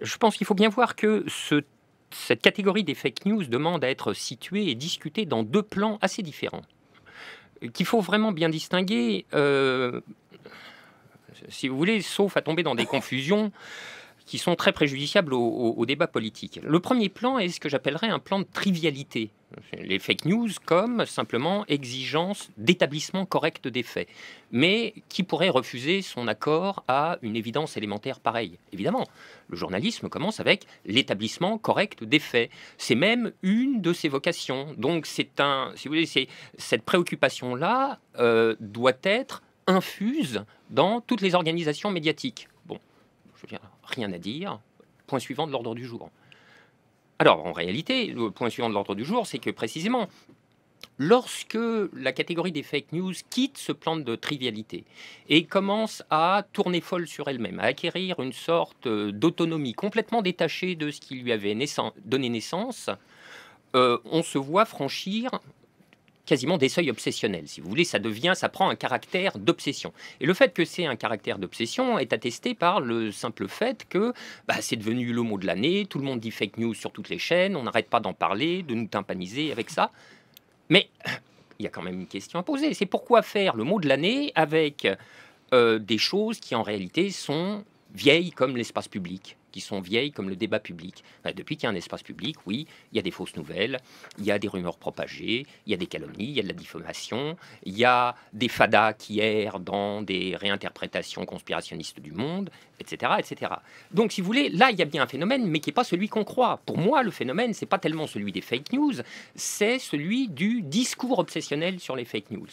Je pense qu'il faut bien voir que cette catégorie des fake news demande à être située et discutée dans 2 plans assez différents. Qu'il faut vraiment bien distinguer, si vous voulez, sauf à tomber dans des confusions qui sont très préjudiciables au débat politique. Le premier plan est ce que j'appellerais un plan de trivialité. Les fake news comme simplement exigence d'établissement correct des faits. Mais qui pourrait refuser son accord à une évidence élémentaire pareille? Évidemment, le journalisme commence avec l'établissement correct des faits. C'est même une de ses vocations. Donc c'est si vous voulez, cette préoccupation-là doit être infuse dans toutes les organisations médiatiques. Bon, je veux dire, rien à dire. Point suivant de l'ordre du jour. Alors, en réalité, le point suivant de l'ordre du jour, c'est que précisément, lorsque la catégorie des fake news quitte ce plan de trivialité et commence à tourner folle sur elle-même, à acquérir une sorte d'autonomie complètement détachée de ce qui lui avait donné naissance, on se voit franchir quasiment des seuils obsessionnels. Si vous voulez, ça prend un caractère d'obsession. Et le fait que c'est un caractère d'obsession est attesté par le simple fait que c'est devenu le mot de l'année, tout le monde dit fake news sur toutes les chaînes, on n'arrête pas d'en parler, de nous tympaniser avec ça. Mais il y a quand même une question à poser, c'est pourquoi faire le mot de l'année avec des choses qui en réalité sont vieilles comme l'espace public, qui sont vieilles comme le débat public. Depuis qu'il y a un espace public, oui, il y a des fausses nouvelles, il y a des rumeurs propagées, il y a des calomnies, il y a de la diffamation, il y a des fadas qui errent dans des réinterprétations conspirationnistes du monde, etc., etc. Donc, si vous voulez, là, il y a bien un phénomène, mais qui n'est pas celui qu'on croit. Pour moi, le phénomène, c'est pas tellement celui des fake news, c'est celui du discours obsessionnel sur les fake news.